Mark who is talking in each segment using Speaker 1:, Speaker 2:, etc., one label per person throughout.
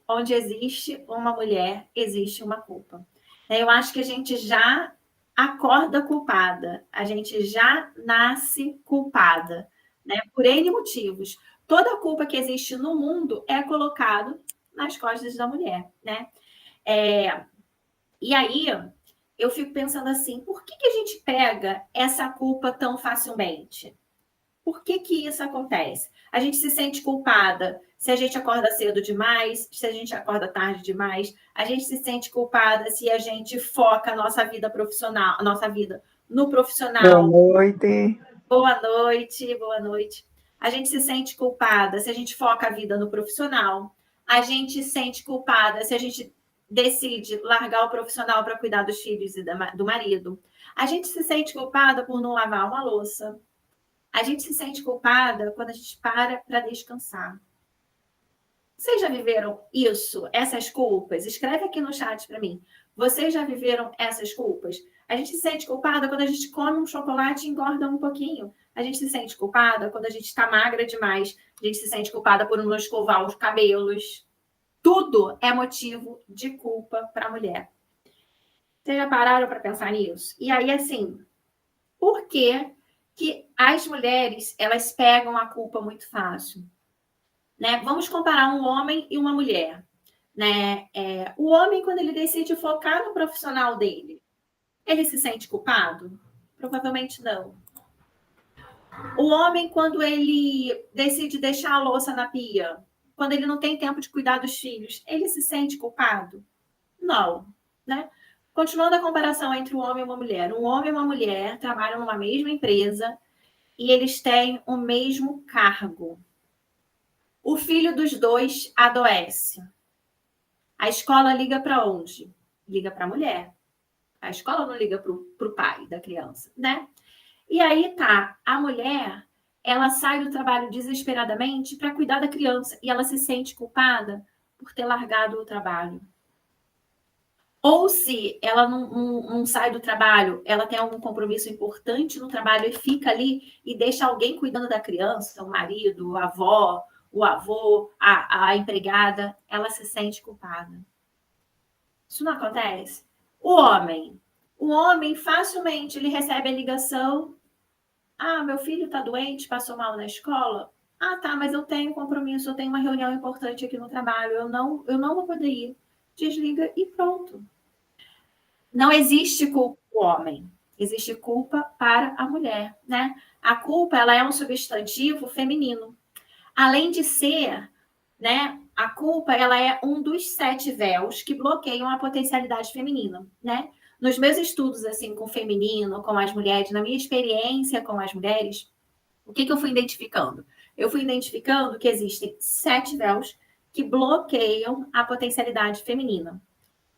Speaker 1: onde existe uma mulher, existe uma culpa. Eu acho que a gente já acorda culpada, a gente já nasce culpada, né? Por N motivos. Toda a culpa que existe no mundo é colocada nas costas da mulher, né? E aí eu fico pensando assim, por que a gente pega essa culpa tão facilmente? Por que isso acontece? A gente se sente culpada se a gente acorda cedo demais, se a gente acorda tarde demais, a gente se sente culpada se a gente foca a nossa vida profissional, a nossa vida no profissional.
Speaker 2: Boa noite.
Speaker 1: Boa noite, boa noite. A gente se sente culpada se a gente foca a vida no profissional. A gente se sente culpada se a gente decide largar o profissional para cuidar dos filhos e do marido. A gente se sente culpada por não lavar uma louça. A gente se sente culpada quando a gente para descansar. Vocês já viveram isso, essas culpas? Escreve aqui no chat para mim. Vocês já viveram essas culpas? A gente se sente culpada quando a gente come um chocolate e engorda um pouquinho. A gente se sente culpada quando a gente está magra demais. A gente se sente culpada por não escovar os cabelos. Tudo é motivo de culpa para a mulher. Vocês já pararam para pensar nisso? E aí, assim, por que as mulheres elas pegam a culpa muito fácil? Né? Vamos comparar um homem e uma mulher. Né? O homem, quando ele decide focar no profissional dele, ele se sente culpado? Provavelmente não. O homem, quando ele decide deixar a louça na pia, quando ele não tem tempo de cuidar dos filhos, ele se sente culpado? Não. Né? Continuando a comparação entre um homem e uma mulher. Um homem e uma mulher trabalham numa mesma empresa e eles têm o mesmo cargo. O filho dos dois adoece. A escola liga para onde? Liga para a mulher. A escola não liga para o pai da criança, né? E aí tá, a mulher, ela sai do trabalho desesperadamente para cuidar da criança e ela se sente culpada por ter largado o trabalho. Ou se ela não sai do trabalho, ela tem algum compromisso importante no trabalho e fica ali e deixa alguém cuidando da criança, o marido, a avó, o avô, a empregada, ela se sente culpada. Isso não acontece? O homem facilmente ele recebe a ligação: ah, meu filho está doente, passou mal na escola. Ah, tá, mas eu tenho compromisso, eu tenho uma reunião importante aqui no trabalho, eu não vou poder ir. Desliga e pronto. Não existe culpa do homem, existe culpa para a mulher, né? A culpa, ela é um substantivo feminino. Além de ser, né, a culpa, ela é um dos 7 véus que bloqueiam a potencialidade feminina, né? Nos meus estudos, assim, com o feminino, com as mulheres, na minha experiência com as mulheres, o que eu fui identificando? Eu fui identificando que existem 7 véus que bloqueiam a potencialidade feminina.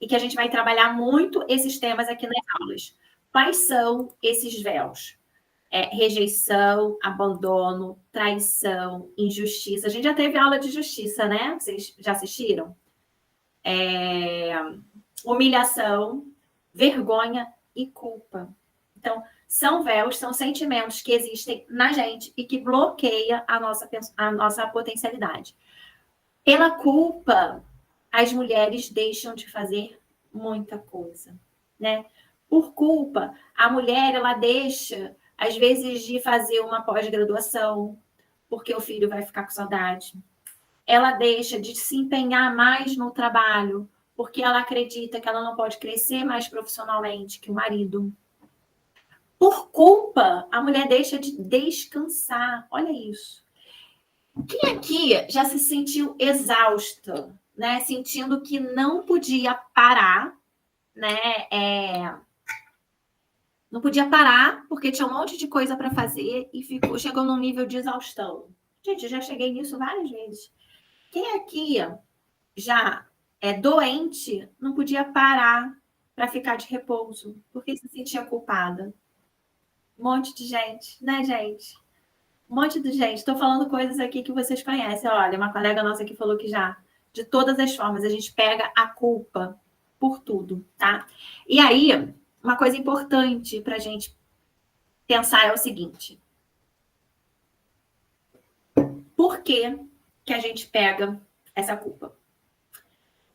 Speaker 1: E que a gente vai trabalhar muito esses temas aqui nas aulas. Quais são esses véus? Rejeição, abandono, traição, injustiça. A gente já teve aula de justiça, né? Vocês já assistiram? Humilhação, vergonha e culpa. Então, são véus, são sentimentos que existem na gente e que bloqueia a nossa potencialidade. Pela culpa, as mulheres deixam de fazer muita coisa, né? Por culpa, a mulher ela deixa às vezes de fazer uma pós-graduação, porque o filho vai ficar com saudade. Ela deixa de se empenhar mais no trabalho, porque ela acredita que ela não pode crescer mais profissionalmente que o marido. Por culpa, a mulher deixa de descansar. Olha isso. Quem aqui já se sentiu exausta, né? Sentindo que não podia parar, né? Não podia parar porque tinha um monte de coisa para fazer e chegou num nível de exaustão. Gente, eu já cheguei nisso várias vezes. Quem aqui já é doente não podia parar para ficar de repouso porque se sentia culpada? Um monte de gente, né, gente? Um monte de gente. Estou falando coisas aqui que vocês conhecem. Olha, uma colega nossa aqui falou que já, de todas as formas, a gente pega a culpa por tudo, tá? E aí, uma coisa importante para a gente pensar é o seguinte: por que a gente pega essa culpa?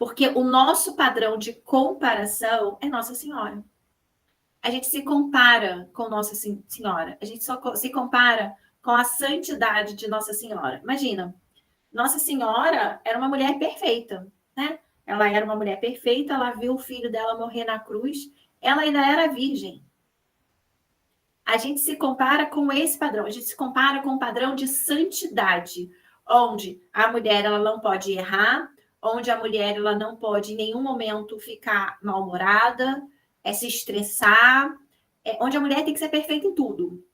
Speaker 1: Porque o nosso padrão de comparação é Nossa Senhora. A gente se compara com Nossa Senhora. A gente só se compara com a santidade de Nossa Senhora. Imagina, Nossa Senhora era uma mulher perfeita, né? Ela era uma mulher perfeita, ela viu o filho dela morrer na cruz, ela ainda era virgem. A gente se compara com esse padrão, a gente se compara com o padrão de santidade, onde a mulher ela não pode errar, onde a mulher ela não pode em nenhum momento ficar mal-humorada, se estressar, onde a mulher tem que ser perfeita em tudo.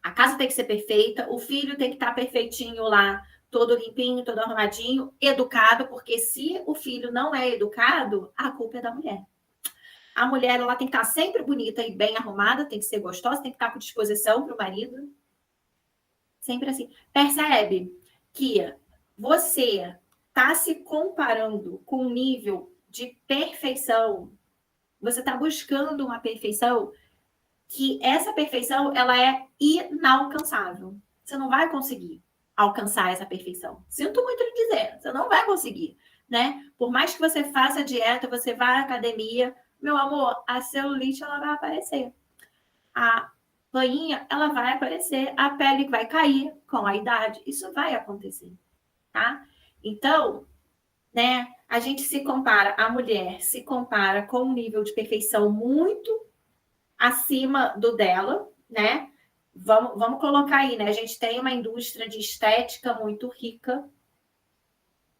Speaker 1: A casa tem que ser perfeita, o filho tem que estar perfeitinho lá, todo limpinho, todo arrumadinho, educado, porque se o filho não é educado, a culpa é da mulher. A mulher ela tem que estar sempre bonita e bem arrumada, tem que ser gostosa, tem que estar com disposição para o marido. Sempre assim. Percebe que você está se comparando com um nível de perfeição, você está buscando uma perfeição que essa perfeição ela é inalcançável. Você não vai conseguir alcançar essa perfeição. Sinto muito lhe dizer, você não vai conseguir, né? Por mais que você faça dieta, você vá à academia, meu amor, a celulite ela vai aparecer. A banhinha ela vai aparecer, a pele vai cair com a idade. Isso vai acontecer, tá? Então, né, a gente se compara, a mulher se compara com um nível de perfeição muito acima do dela, né? Vamos colocar aí, né? A gente tem uma indústria de estética muito rica,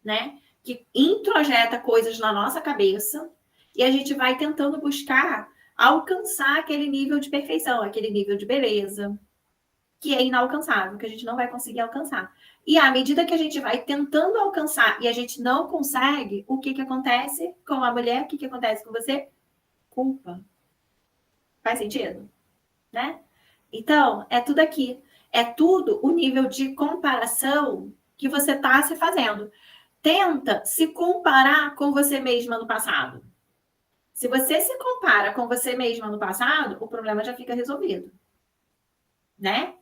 Speaker 1: né? Que introjeta coisas na nossa cabeça e a gente vai tentando buscar alcançar aquele nível de perfeição, aquele nível de beleza, que é inalcançável, que a gente não vai conseguir alcançar. E à medida que a gente vai tentando alcançar e a gente não consegue, o que acontece com a mulher? O que acontece com você? Culpa. Faz sentido? Né? Então, é tudo aqui. É tudo o nível de comparação que você está se fazendo. Tenta se comparar com você mesma no passado. Se você se compara com você mesma no passado, o problema já fica resolvido. Né?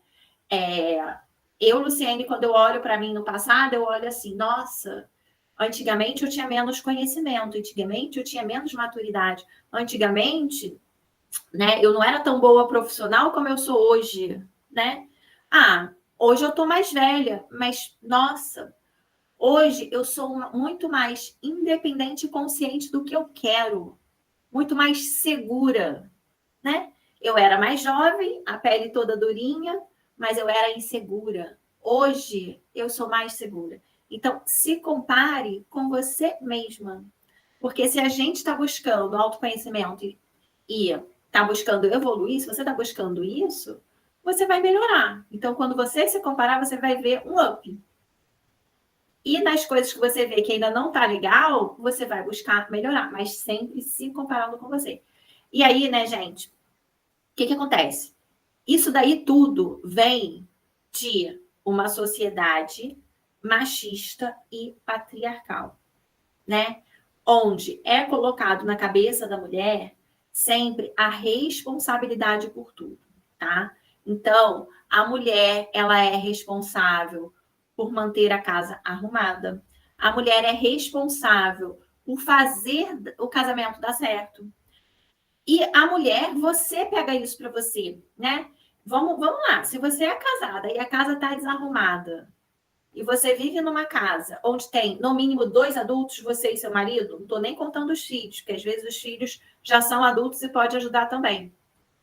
Speaker 1: Eu, Luciene, quando eu olho para mim no passado, eu olho assim, nossa, antigamente eu tinha menos conhecimento, antigamente eu tinha menos maturidade, antigamente, né, eu não era tão boa profissional como eu sou hoje, né? Hoje eu tô mais velha, mas nossa, hoje eu sou muito mais independente e consciente do que eu quero, muito mais segura, né? Eu era mais jovem, a pele toda durinha, mas eu era insegura. Hoje eu sou mais segura. Então, se compare com você mesma. Porque se a gente está buscando autoconhecimento e está buscando evoluir, se você está buscando isso, você vai melhorar. Então, quando você se comparar, você vai ver um up. E nas coisas que você vê que ainda não está legal, você vai buscar melhorar, mas sempre se comparando com você. E aí, né, gente, o que acontece? Isso daí tudo vem de uma sociedade machista e patriarcal, né? Onde é colocado na cabeça da mulher sempre a responsabilidade por tudo, tá? Então, a mulher, ela é responsável por manter a casa arrumada. A mulher é responsável por fazer o casamento dar certo. E a mulher, você pega isso para você, né? Vamos lá. Se você é casada e a casa está desarrumada, e você vive numa casa onde tem, no mínimo, 2 adultos, você e seu marido, não estou nem contando os filhos, porque às vezes os filhos já são adultos e pode ajudar também.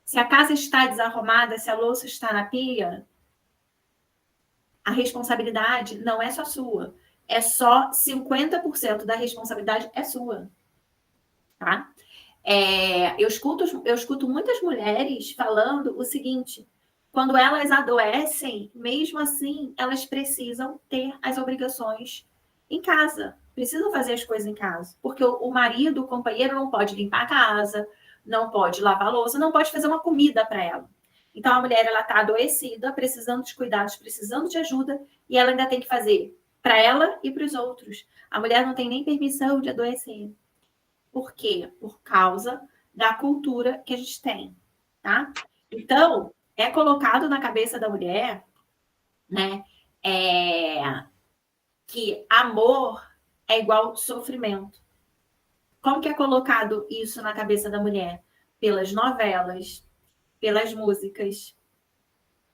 Speaker 1: Se a casa está desarrumada, se a louça está na pia, a responsabilidade não é só sua. É só 50% da responsabilidade é sua. Tá? Eu escuto muitas mulheres falando o seguinte: quando elas adoecem, mesmo assim, elas precisam ter as obrigações em casa, precisam fazer as coisas em casa, porque o marido, o companheiro, não pode limpar a casa, não pode lavar a louça, não pode fazer uma comida para ela. Então a mulher ela está adoecida, precisando de cuidados, precisando de ajuda, e ela ainda tem que fazer para ela e para os outros. A mulher não tem nem permissão de adoecer. Por quê? Por causa da cultura que a gente tem, tá? Então, é colocado na cabeça da mulher, né, que amor é igual sofrimento. Como que é colocado isso na cabeça da mulher? Pelas novelas, pelas músicas,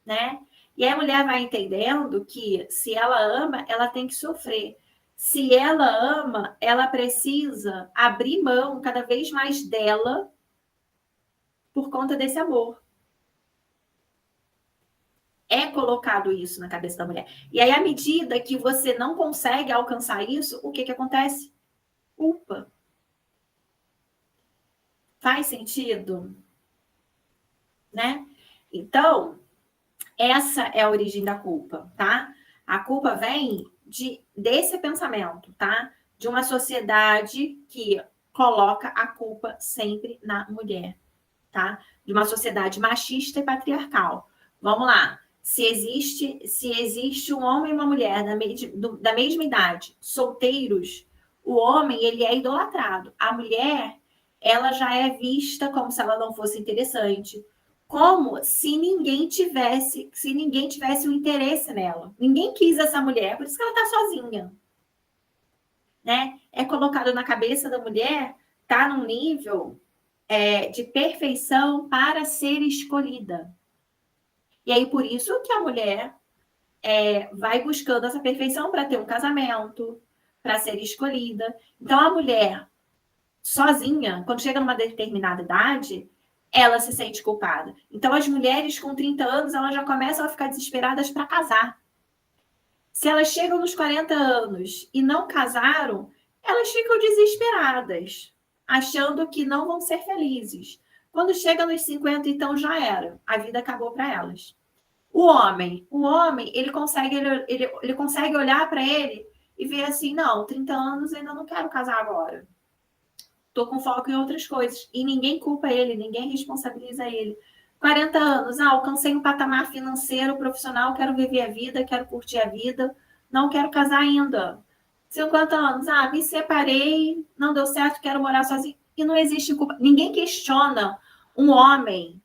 Speaker 1: né? E aí a mulher vai entendendo que se ela ama, ela tem que sofrer. Se ela ama, ela precisa abrir mão cada vez mais dela por conta desse amor. É colocado isso na cabeça da mulher. E aí, à medida que você não consegue alcançar isso, o que acontece? Culpa. Faz sentido? Né? Então, essa é a origem da culpa, tá? A culpa vem desse pensamento, tá? De uma sociedade que coloca a culpa sempre na mulher, tá? De uma sociedade machista e patriarcal. Vamos lá. Se existe um homem e uma mulher da mesma idade, solteiros, o homem, ele é idolatrado. A mulher, ela já é vista como se ela não fosse interessante, como se ninguém tivesse um interesse nela. Ninguém quis essa mulher, por isso que ela está sozinha. Né? É colocado na cabeça da mulher, tá num nível de perfeição para ser escolhida. E aí, por isso que a mulher vai buscando essa perfeição para ter um casamento, para ser escolhida. Então, a mulher sozinha, quando chega numa determinada idade, ela se sente culpada. Então, as mulheres com 30 anos, elas já começam a ficar desesperadas para casar. Se elas chegam nos 40 anos e não casaram, elas ficam desesperadas, achando que não vão ser felizes. Quando chega nos 50, então já era. A vida acabou para elas. O homem, ele consegue olhar para ele e ver assim, não, 30 anos ainda não quero casar agora. Estou com foco em outras coisas. E ninguém culpa ele, ninguém responsabiliza ele. 40 anos, alcancei um patamar financeiro, profissional, quero viver a vida, quero curtir a vida, não quero casar ainda. 50 anos, me separei, não deu certo, quero morar sozinho. E não existe culpa. Ninguém questiona um homem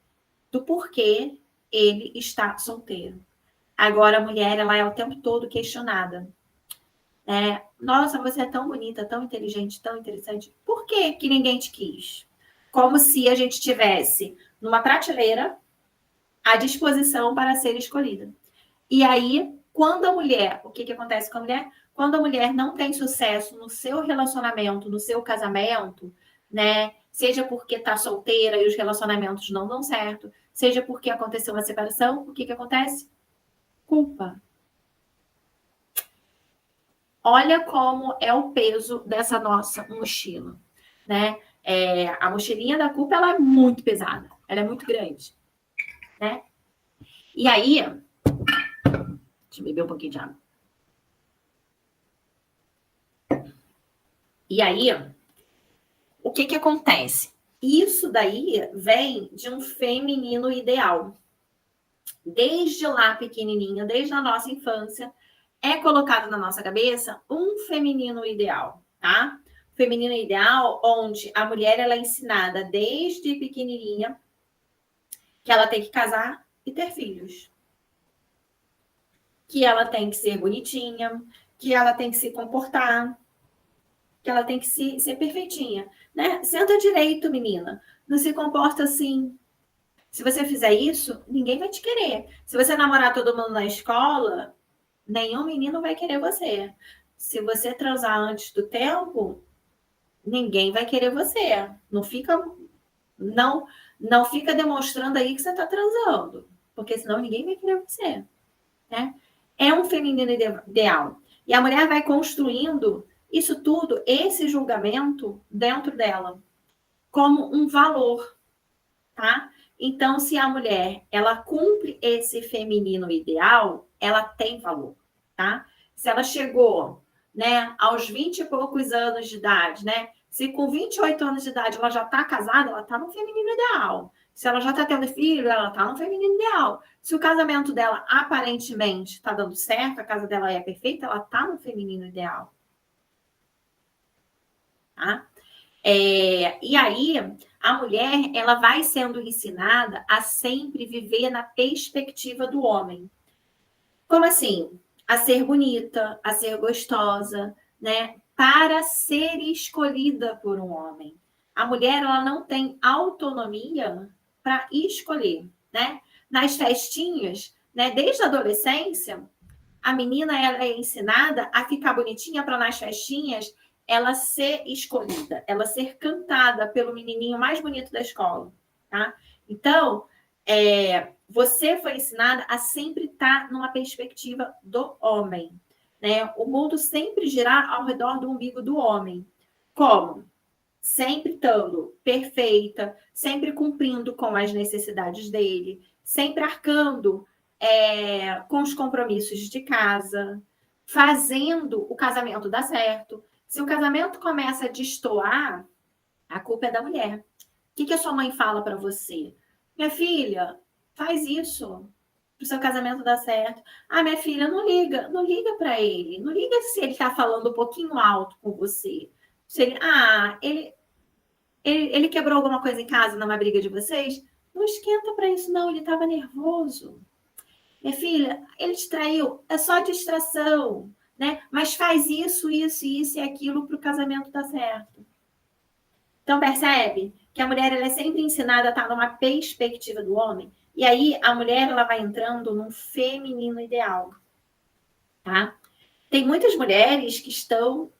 Speaker 1: do porquê ele está solteiro. Agora, a mulher, ela é o tempo todo questionada. Nossa, você é tão bonita, tão inteligente, tão interessante. Por que que ninguém te quis? Como se a gente tivesse numa prateleira à disposição para ser escolhida. E aí, quando a mulher, o que acontece com a mulher? Quando a mulher não tem sucesso no seu relacionamento, no seu casamento, né? Seja porque está solteira e os relacionamentos não dão certo, seja porque aconteceu uma separação, o que acontece? Culpa. Olha como é o peso dessa nossa mochila, né? A mochilinha da culpa, ela é muito pesada, ela é muito grande, né? E aí, deixa eu beber um pouquinho de água. E aí, o que acontece? Isso daí vem de um feminino ideal. Desde lá pequenininha, desde a nossa infância, é colocado na nossa cabeça um feminino ideal, tá? Feminino ideal, onde a mulher ela é ensinada desde pequenininha que ela tem que casar e ter filhos. Que ela tem que ser bonitinha, que ela tem que se comportar, que ela tem que ser perfeitinha, né? Senta direito, menina. Não se comporta assim. Se você fizer isso, ninguém vai te querer. Se você namorar todo mundo na escola, nenhum menino vai querer você. Se você transar antes do tempo, ninguém vai querer você. Não fica demonstrando aí que você está transando, porque senão ninguém vai querer você, né? É um feminino ideal. E a mulher vai construindo isso tudo, esse julgamento dentro dela, como um valor, tá? Então, se a mulher, ela cumpre esse feminino ideal, ela tem valor, tá? Se ela chegou, né, aos 20 e poucos anos de idade, né? Se com 28 anos de idade ela já está casada, ela está no feminino ideal. Se ela já está tendo filho, ela está no feminino ideal. Se o casamento dela aparentemente está dando certo, a casa dela é perfeita, ela está no feminino ideal. Tá? E aí, a mulher, ela vai sendo ensinada a sempre viver na perspectiva do homem. Como assim? A ser bonita, a ser gostosa, né? para ser escolhida por um homem. A mulher, ela não tem autonomia para escolher, né? Nas festinhas, né, desde a adolescência, a menina ela é ensinada a ficar bonitinha para nas festinhas ela ser escolhida, ela ser cantada pelo menininho mais bonito da escola, tá? Então, você foi ensinada a sempre estar numa perspectiva do homem, né? O mundo sempre girar ao redor do umbigo do homem. Como? Sempre estando perfeita, sempre cumprindo com as necessidades dele, sempre arcando com os compromissos de casa, fazendo o casamento dar certo. Se o casamento começa a destoar, a culpa é da mulher. O que a sua mãe fala para você? Minha filha, faz isso para o seu casamento dar certo. Ah, minha filha, não liga para ele. Não liga se ele está falando um pouquinho alto com você. Se ele quebrou alguma coisa em casa numa briga de vocês? Não esquenta para isso, não. Ele estava nervoso. Minha filha, ele te traiu. É só distração, né? Mas faz isso e aquilo para o casamento dar certo. Então, percebe que a mulher ela é sempre ensinada a estar numa perspectiva do homem. E aí, a mulher ela vai entrando num feminino ideal. Tá? Tem muitas mulheres que estão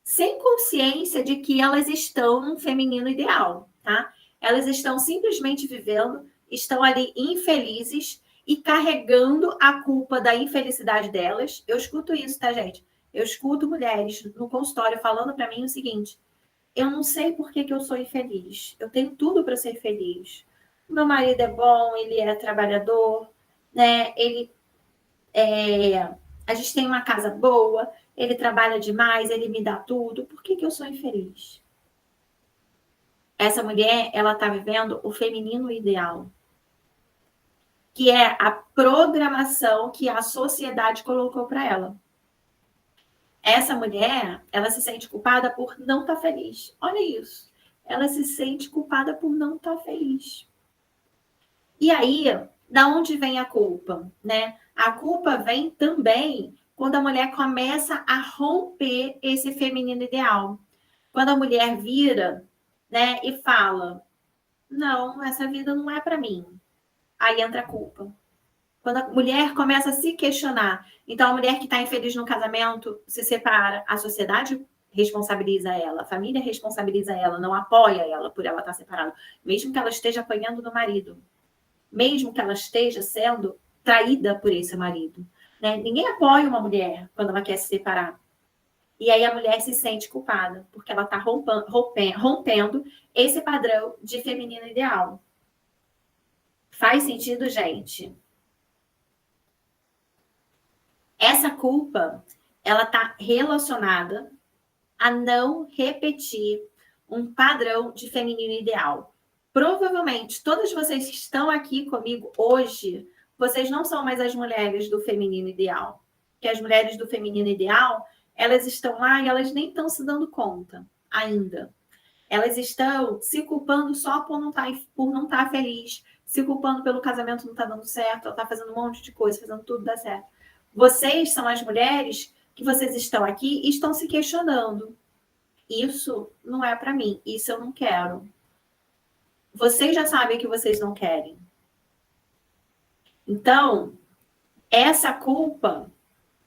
Speaker 1: sem consciência de que elas estão num feminino ideal, tá? Elas estão simplesmente vivendo, estão ali infelizes e carregando a culpa da infelicidade delas. Eu escuto isso, tá, gente? Eu escuto mulheres no consultório falando para mim o seguinte: eu não sei por que eu sou infeliz. Eu tenho tudo para ser feliz. Meu marido é bom, ele é trabalhador, né? A gente tem uma casa boa, ele trabalha demais, ele me dá tudo. Por que eu sou infeliz? Essa mulher, ela está vivendo o feminino ideal, que é a programação que a sociedade colocou para ela. Essa mulher, ela se sente culpada por não estar feliz. Olha isso. Ela se sente culpada por não estar feliz. E aí, da onde vem a culpa, né? A culpa vem também quando a mulher começa a romper esse feminino ideal. Quando a mulher vira, né, e fala: não, essa vida não é para mim. Aí entra a culpa. Quando a mulher começa a se questionar. Então, a mulher que está infeliz no casamento se separa, a sociedade responsabiliza ela, a família responsabiliza ela, não apoia ela por ela estar separada, mesmo que ela esteja apanhando do marido, mesmo que ela esteja sendo traída por esse marido. Né? Ninguém apoia uma mulher quando ela quer se separar. E aí a mulher se sente culpada, porque ela está rompendo esse padrão de feminino ideal. Faz sentido, gente? Essa culpa, ela está relacionada a não repetir um padrão de feminino ideal. Provavelmente, todas vocês que estão aqui comigo hoje, vocês não são mais as mulheres do feminino ideal. Porque as mulheres do feminino ideal, elas estão lá e elas nem estão se dando conta ainda. Elas estão se culpando só por não estar feliz, se culpando pelo casamento não estar dando certo, ela está fazendo um monte de coisa, fazendo tudo dar certo. Vocês são as mulheres que vocês estão aqui e estão se questionando. Isso não é para mim, isso eu não quero. Vocês já sabem que vocês não querem. Então, essa culpa,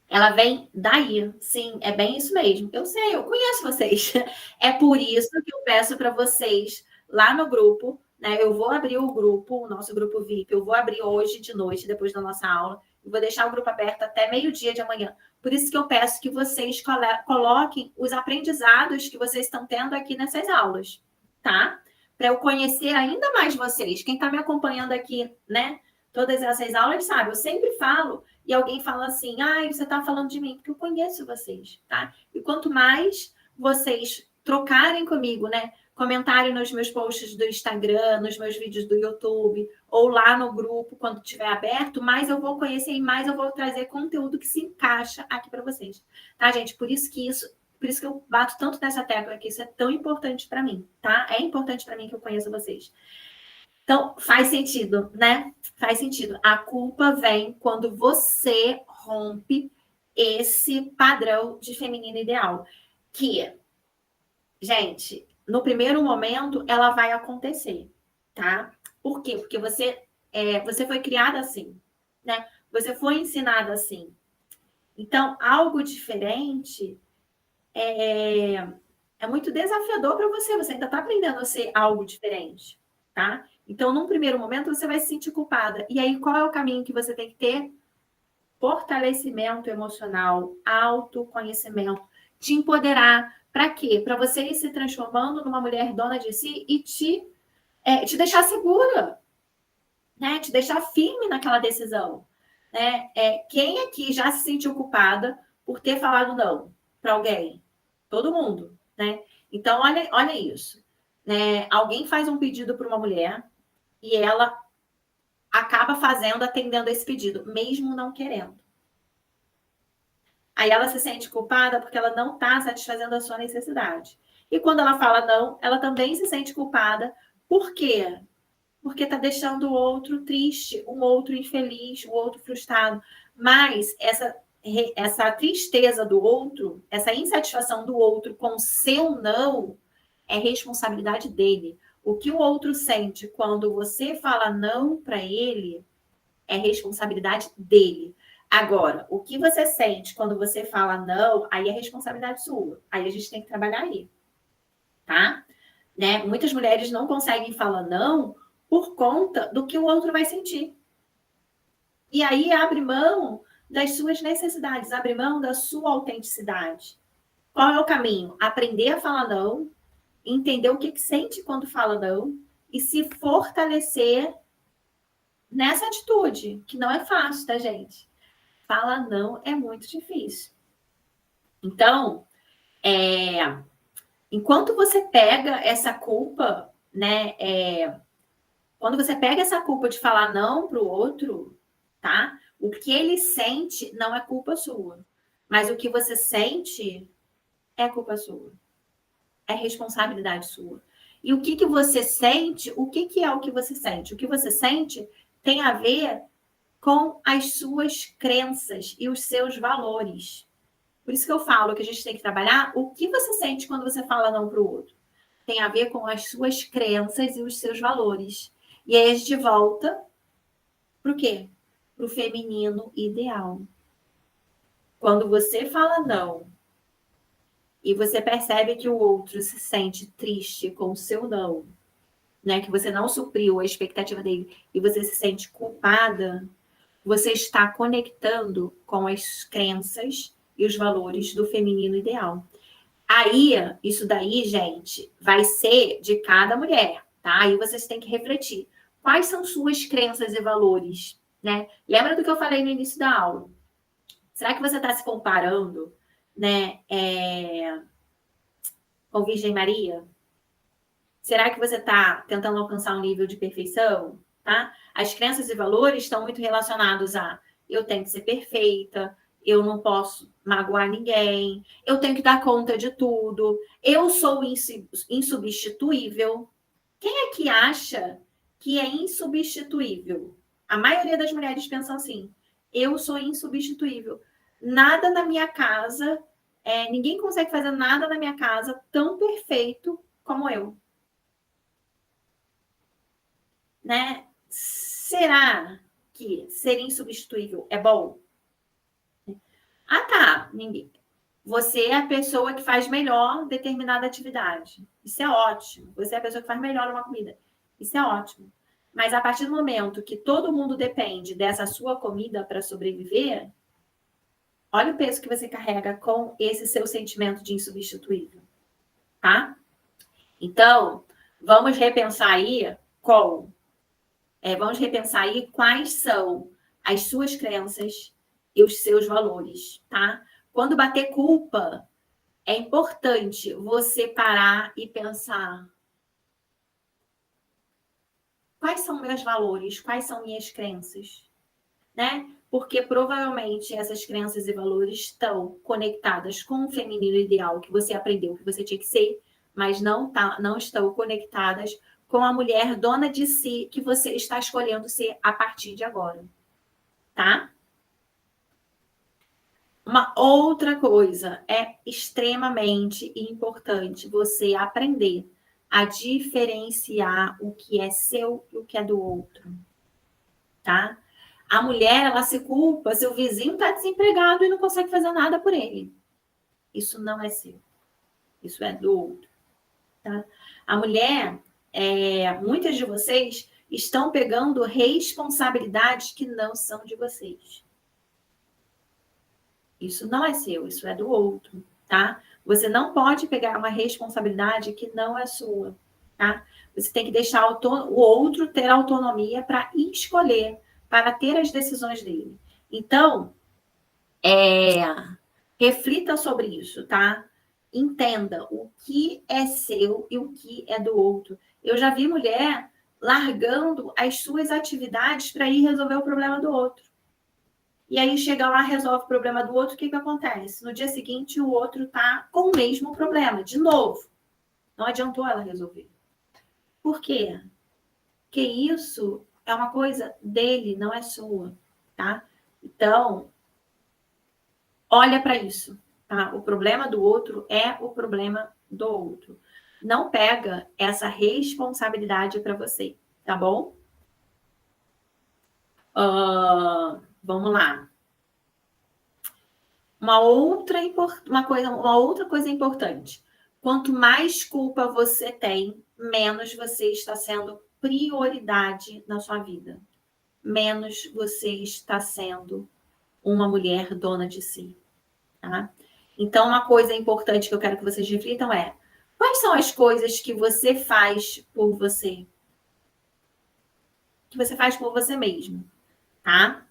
Speaker 1: ela vem daí. Sim, é bem isso mesmo. Eu sei, eu conheço vocês. É por isso que eu peço para vocês lá no grupo, né? Eu vou abrir o grupo, o nosso grupo VIP, eu vou abrir hoje de noite, depois da nossa aula, e vou deixar o grupo aberto até meio-dia de amanhã. Por isso que eu peço que vocês coloquem os aprendizados que vocês estão tendo aqui nessas aulas, tá? Para eu conhecer ainda mais vocês. Quem está me acompanhando aqui, né? Todas essas aulas, sabe? Eu sempre falo e alguém fala assim: ah, você está falando de mim, porque eu conheço vocês, tá? E quanto mais vocês trocarem comigo, né? Comentarem nos meus posts do Instagram, nos meus vídeos do YouTube, ou lá no grupo, quando estiver aberto, mais eu vou conhecer e mais eu vou trazer conteúdo que se encaixa aqui para vocês. Tá, gente? Por isso que eu bato tanto nessa tecla aqui, isso é tão importante para mim, tá? É importante para mim que eu conheça vocês. Então, faz sentido, né? Faz sentido. A culpa vem quando você rompe esse padrão de feminino ideal. Que, gente, no primeiro momento, ela vai acontecer, tá? Por quê? Porque você foi criada assim, né? Você foi ensinada assim. Então, algo diferente é muito desafiador para você. Você ainda está aprendendo a ser algo diferente, tá? Então, num primeiro momento, você vai se sentir culpada. E aí, qual é o caminho que você tem que ter? Fortalecimento emocional, autoconhecimento, te empoderar. Para quê? Para você ir se transformando numa mulher dona de si e te deixar segura, né? Te deixar firme naquela decisão. Né? Quem aqui já se sentiu culpada por ter falado não para alguém? Todo mundo, né? Então, olha isso. Né? Alguém faz um pedido para uma mulher e ela acaba atendendo esse pedido, mesmo não querendo. Aí ela se sente culpada porque ela não está satisfazendo a sua necessidade. E quando ela fala não, ela também se sente culpada. Por quê? Porque está deixando o outro triste, um outro infeliz, um outro frustrado. Mas essa tristeza do outro, essa insatisfação do outro com o seu não, é responsabilidade dele. O que o outro sente quando você fala não para ele é responsabilidade dele. Agora, o que você sente quando você fala não, aí é responsabilidade sua. Aí a gente tem que trabalhar aí, tá? Né? Muitas mulheres não conseguem falar não por conta do que o outro vai sentir. E aí abre mão das suas necessidades, abre mão da sua autenticidade. Qual é o caminho? Aprender a falar não, entender o que sente quando fala não e se fortalecer nessa atitude, que não é fácil, tá, gente? Falar não é muito difícil. Então, enquanto você pega essa culpa, né? Quando você pega essa culpa de falar não para o outro, tá? O que ele sente não é culpa sua. Mas o que você sente é culpa sua. É responsabilidade sua. E o que você sente, o que é o que você sente? O que você sente tem a ver com as suas crenças e os seus valores. Por isso que eu falo que a gente tem que trabalhar o que você sente quando você fala não para o outro. Tem a ver com as suas crenças e os seus valores. E aí a gente volta para o quê? Para o feminino ideal. Quando você fala não e você percebe que o outro se sente triste com o seu não, né? Que você não supriu a expectativa dele e você se sente culpada, você está conectando com as crenças e os valores do feminino ideal. Aí, isso daí, gente, vai ser de cada mulher, tá? Aí vocês têm que refletir. Quais são suas crenças e valores, né? Lembra do que eu falei no início da aula? Será que você está se comparando, né, com Virgem Maria? Será que você está tentando alcançar um nível de perfeição, tá? As crenças e valores estão muito relacionados a eu tenho que ser perfeita, eu não posso magoar ninguém, eu tenho que dar conta de tudo, eu sou insubstituível. Quem é que acha que é insubstituível? A maioria das mulheres pensam assim: eu sou insubstituível. Nada na minha casa, ninguém consegue fazer nada na minha casa tão perfeito como eu. Né? Será que ser insubstituível é bom? Ah, tá. Ninguém. Você é a pessoa que faz melhor determinada atividade. Isso é ótimo. Você é a pessoa que faz melhor uma comida. Isso é ótimo. Mas a partir do momento que todo mundo depende dessa sua comida para sobreviver, olha o peso que você carrega com esse seu sentimento de insubstituível, tá? Então, vamos repensar aí quais são as suas crenças e os seus valores, tá? Quando bater culpa, é importante você parar e pensar: quais são meus valores? Quais são minhas crenças? Né? Porque provavelmente essas crenças e valores estão conectadas com o feminino ideal que você aprendeu que você tinha que ser, mas não estão conectadas com a mulher dona de si que você está escolhendo ser a partir de agora, tá? Uma outra coisa é extremamente importante você aprender a diferenciar o que é seu e o que é do outro, tá? A mulher, ela se culpa se o vizinho está desempregado e não consegue fazer nada por ele. Isso não é seu. Isso é do outro, tá? A mulher, muitas de vocês estão pegando responsabilidades que não são de vocês. Isso não é seu, isso é do outro, tá? Você não pode pegar uma responsabilidade que não é sua, tá? Você tem que deixar o outro ter autonomia para escolher, para ter as decisões dele. Então, reflita sobre isso, tá? Entenda o que é seu e o que é do outro. Eu já vi mulher largando as suas atividades para ir resolver o problema do outro. E aí chega lá, resolve o problema do outro, o que acontece? No dia seguinte, o outro tá com o mesmo problema, de novo. Não adiantou ela resolver. Por quê? Porque isso é uma coisa dele, não é sua, tá? Então, olha para isso, tá? O problema do outro é o problema do outro. Não pega essa responsabilidade para você, tá bom? Vamos lá. Uma outra coisa importante. Quanto mais culpa você tem, menos você está sendo prioridade na sua vida. Menos você está sendo uma mulher dona de si, tá? Então, uma coisa importante que eu quero que vocês reflitam é: quais são as coisas que você faz por você? Que você faz por você mesmo, tá?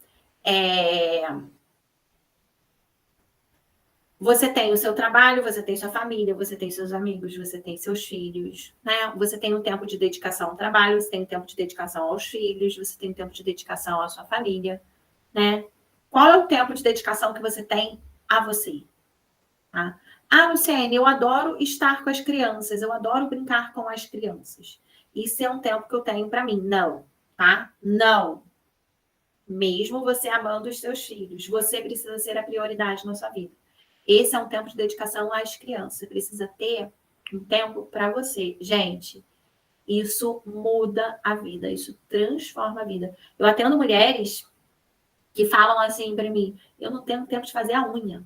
Speaker 1: Você tem o seu trabalho, você tem sua família, você tem seus amigos, você tem seus filhos, né? Você tem um tempo de dedicação ao trabalho, você tem um tempo de dedicação aos filhos, você tem um tempo de dedicação à sua família, né? Qual é o tempo de dedicação que você tem a você? Tá? Ah, Luciene, eu adoro estar com as crianças, eu adoro brincar com as crianças. Isso é um tempo que eu tenho para mim. Não, tá? Não. Mesmo você amando os seus filhos, você precisa ser a prioridade na sua vida. Esse é um tempo de dedicação às crianças. Você precisa ter um tempo para você. Gente, isso muda a vida, isso transforma a vida. Eu atendo mulheres que falam assim para mim: eu não tenho tempo de fazer a unha.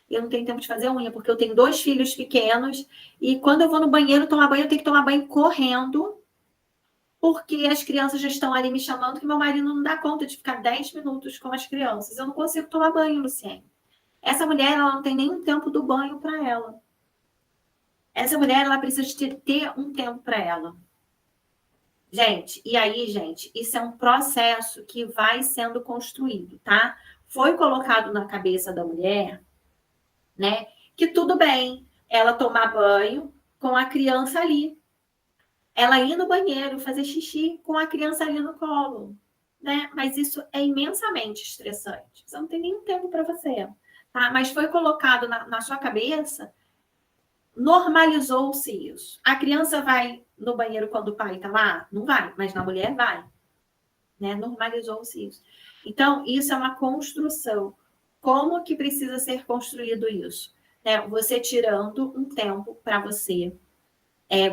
Speaker 1: Eu não tenho tempo de fazer a unha, porque eu tenho 2 filhos pequenos e quando eu vou no banheiro tomar banho, eu tenho que tomar banho correndo, porque as crianças já estão ali me chamando, que meu marido não dá conta de ficar 10 minutos com as crianças. Eu não consigo tomar banho, Luciene. Essa mulher, ela não tem nem um tempo do banho para ela. Essa mulher, ela precisa de ter um tempo para ela. Gente, e aí, gente, isso é um processo que vai sendo construído, tá? Foi colocado na cabeça da mulher, né, que tudo bem ela tomar banho com a criança ali. Ela ir no banheiro, fazer xixi com a criança ali no colo, né? Mas isso é imensamente estressante. Você não tem nenhum tempo para você, tá? Mas foi colocado na sua cabeça, normalizou-se isso. A criança vai no banheiro quando o pai tá lá? Não vai, mas na mulher vai, né? Normalizou-se isso. Então, isso é uma construção. Como que precisa ser construído isso? Você tirando um tempo para você.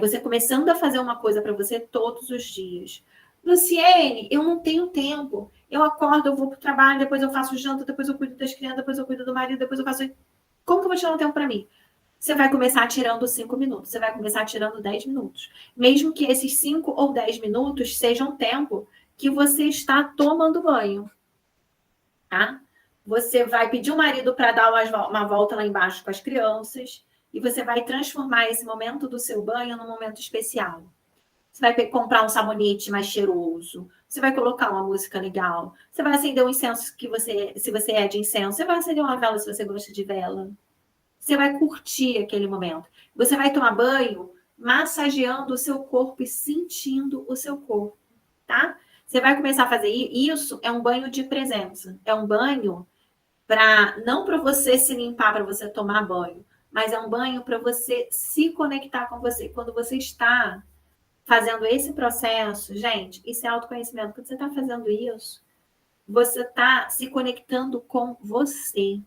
Speaker 1: Você começando a fazer uma coisa para você todos os dias. Luciene, eu não tenho tempo. Eu acordo, eu vou para o trabalho, depois eu faço janta, depois eu cuido das crianças, depois eu cuido do marido, depois eu faço... Como que eu vou tirar um tempo para mim? Você vai começar tirando 5 minutos, você vai começar tirando 10 minutos. Mesmo que esses 5 ou 10 minutos sejam tempo que você está tomando banho, tá? Você vai pedir o marido para dar uma volta lá embaixo com as crianças e você vai transformar esse momento do seu banho num momento especial. Você vai comprar um sabonete mais cheiroso, você vai colocar uma música legal, você vai acender um incenso se você é de incenso, você vai acender uma vela se você gosta de vela. Você vai curtir aquele momento. Você vai tomar banho massageando o seu corpo e sentindo o seu corpo, tá? Você vai começar a fazer isso, é um banho de presença. É um banho não para você se limpar, para você tomar banho, mas é um banho para você se conectar com você. Quando você está fazendo esse processo, gente, isso é autoconhecimento. Quando você está fazendo isso, você está se conectando com você.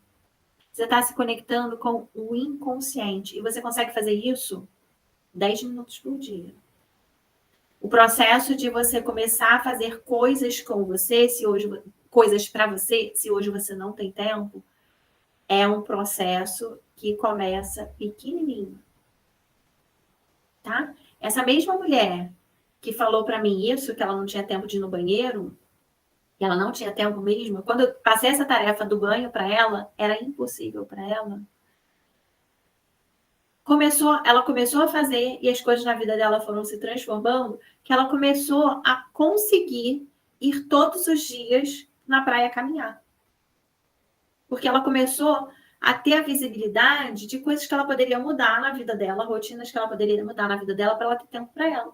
Speaker 1: Você está se conectando com o inconsciente. E você consegue fazer isso 10 minutos por dia. O processo de você começar a fazer coisas com você, coisas para você, se hoje você não tem tempo, é um processo que começa pequenininho. Tá? Essa mesma mulher que falou para mim isso, que ela não tinha tempo de ir no banheiro, que ela não tinha tempo mesmo, quando eu passei essa tarefa do banho para ela, era impossível para ela. Ela começou a fazer e as coisas na vida dela foram se transformando, que ela começou a conseguir ir todos os dias na praia caminhar. Porque ela começou a ter a visibilidade de coisas que ela poderia mudar na vida dela, rotinas que ela poderia mudar na vida dela para ela ter tempo para ela.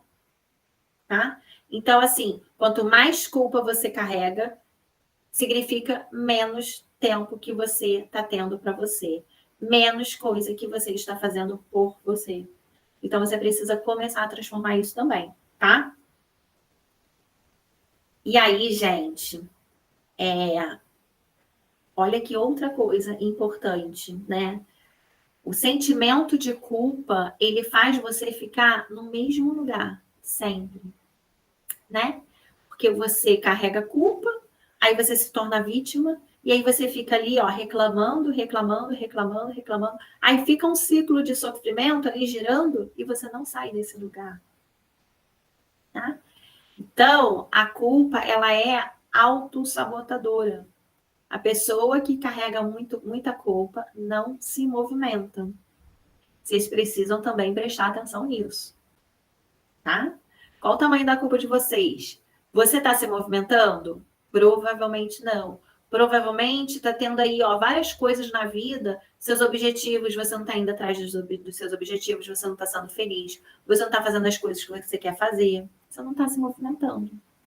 Speaker 1: Tá? Então, assim, quanto mais culpa você carrega, significa menos tempo que você está tendo para você. Menos coisa que você está fazendo por você. Então, você precisa começar a transformar isso também, tá? E aí, gente, olha que outra coisa importante, né? O sentimento de culpa, ele faz você ficar no mesmo lugar, sempre, né? Porque você carrega culpa, aí você se torna vítima, e aí você fica ali, ó, reclamando. Aí fica um ciclo de sofrimento ali girando e você não sai desse lugar. Tá? Então, a culpa, ela é autossabotadora. A pessoa que carrega muita culpa não se movimenta. Vocês precisam também prestar atenção nisso. Tá? Qual o tamanho da culpa de vocês? Você está se movimentando? Provavelmente não. Provavelmente está tendo aí, ó, várias coisas na vida, seus objetivos, você não está indo atrás dos seus objetivos, você não está sendo feliz, você não está fazendo as coisas que você quer fazer, você não está se movimentando.